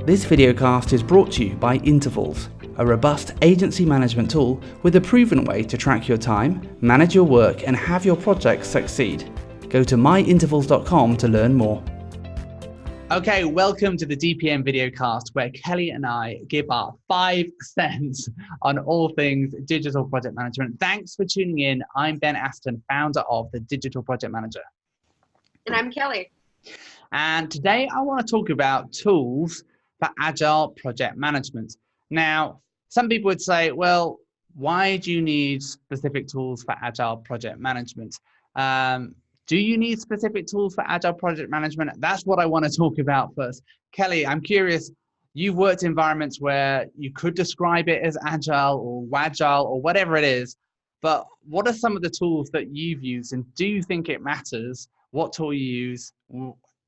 This videocast is brought to you by Intervals, a robust agency management tool with a proven way to track your time, manage your work, and have your projects succeed. Go to myintervals.com to learn more. Okay, welcome to the DPM videocast, where Kelly and I give our 5 cents on all things digital project management. Thanks for tuning in. I'm Ben Aston, founder of the Digital Project Manager. And I'm Kelly. And today I want to talk about tools for Agile Project Management. Now, some people would say, well, why do you need specific tools for Agile Project Management? Do you need specific tools for Agile Project Management? That's what I want to talk about first. Kelly, I'm curious, you've worked in environments where you could describe it as Agile or Wagile or whatever it is, but what are some of the tools that you've used, and do you think it matters what tool you use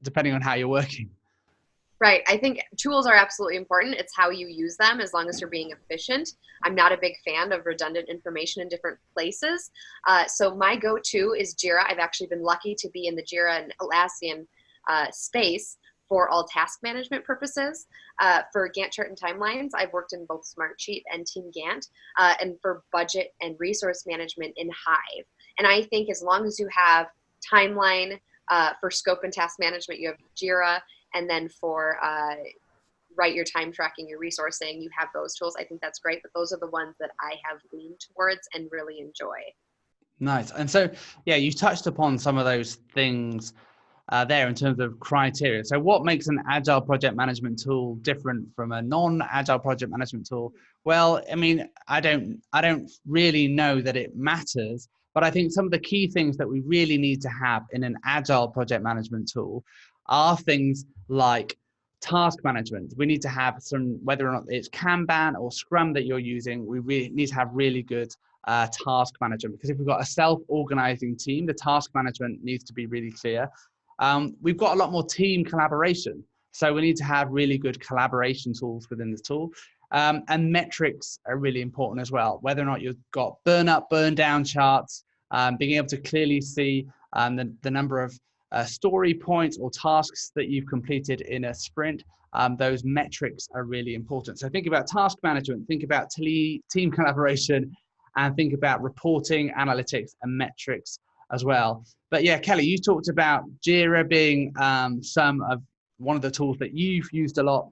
depending on how you're working? Right. I think tools are absolutely important. It's how you use them as long as you're being efficient. I'm not a big fan of redundant information in different places. So my go-to is Jira. I've actually been lucky to be in the Jira and Atlassian space for all task management purposes. For Gantt chart and timelines, I've worked in both Smartsheet and Team Gantt, and for budget and resource management in Hive. And I think as long as you have timeline, for scope and task management, you have Jira, and then for write your time tracking, your resourcing, you have those tools. I think that's great, but those are the ones that I have leaned towards and really enjoy. Nice. And so, yeah, you touched upon some of those things there in terms of criteria. So what makes an Agile project management tool different from a non-Agile project management tool? Well, I mean, I don't really know that it matters, but I think some of the key things that we really need to have in an Agile project management tool are things like task management. We need to have some, whether or not it's Kanban or Scrum that you're using, we really need to have really good task management, because if we've got a self-organizing team, the task management needs to be really clear. We've got a lot more team collaboration, so we need to have really good collaboration tools within the tool. And metrics are really important as well, whether or not you've got burn up, burn down charts, being able to clearly see the number of story points or tasks that you've completed in a sprint. Those metrics are really important. So think about task management, think about team collaboration, and think about reporting, analytics, and metrics as well. But yeah, Kelly, you talked about Jira being one of the tools that you've used a lot.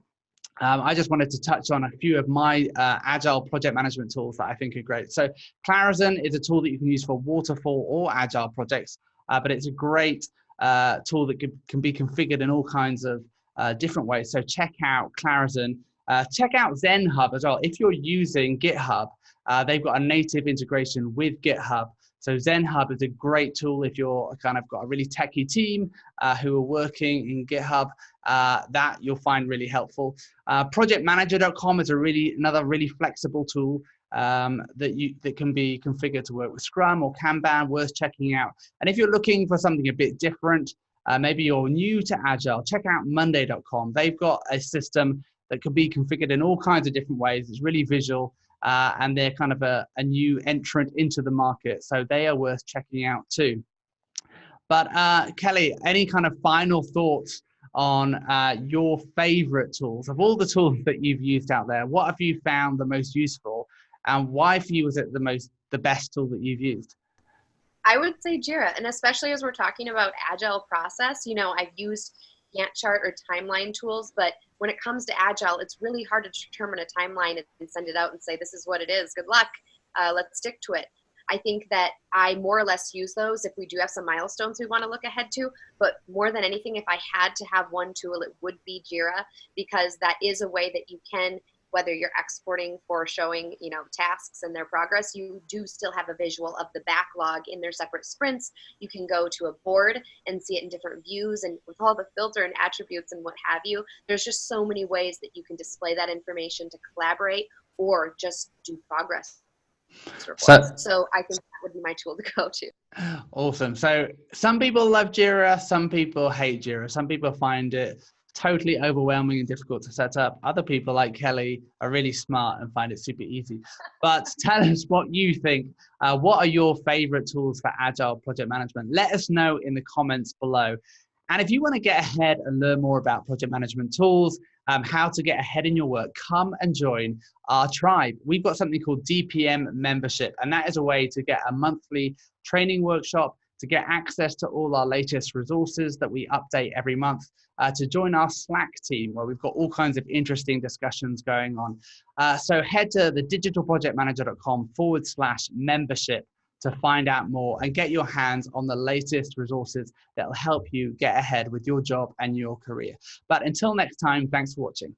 I just wanted to touch on a few of my Agile project management tools that I think are great. So Clarizen is a tool that you can use for waterfall or Agile projects, but it's a great tool that can be configured in all kinds of different ways. So check out Clarizen. Check out ZenHub as well. If you're using GitHub, they've got a native integration with GitHub. So ZenHub is a great tool if you're kind of got a really techie team who are working in GitHub. That you'll find really helpful. Projectmanager.com is another really flexible tool that can be configured to work with Scrum or Kanban, worth checking out. And if you're looking for something a bit different, maybe you're new to Agile, check out Monday.com. They've got a system that can be configured in all kinds of different ways. It's really visual. And they're kind of a new entrant into the market. So they are worth checking out too. But Kelly, any kind of final thoughts on your favorite tools? Of all the tools that you've used out there, what have you found the most useful, and why for you was it the best tool that you've used? I would say Jira, and especially as we're talking about Agile process, I've used Gantt chart or timeline tools, but when it comes to Agile, it's really hard to determine a timeline and send it out and say, this is what it is. Good luck. Let's stick to it. I think that I more or less use those if we do have some milestones we want to look ahead to. But more than anything, if I had to have one tool, it would be Jira, because that is a way that you can, whether you're exporting for showing, tasks and their progress, you do still have a visual of the backlog in their separate sprints. You can go to a board and see it in different views, and with all the filter and attributes and what have you, there's just so many ways that you can display that information to collaborate or just do progress reports. So I think that would be my tool to go to. Awesome. So some people love Jira, some people hate Jira, some people find it totally overwhelming and difficult to set up. Other people like Kelly are really smart and find it super easy. But tell us what you think. What are your favorite tools for Agile project management? Let us know in the comments below. And if you want to get ahead and learn more about project management tools, how to get ahead in your work, come and join our tribe. We've got something called DPM membership, and that is a way to get a monthly training workshop, to get access to all our latest resources that we update every month, to join our Slack team where we've got all kinds of interesting discussions going on. So head to thedigitalprojectmanager.com/membership to find out more and get your hands on the latest resources that will help you get ahead with your job and your career. But until next time, thanks for watching.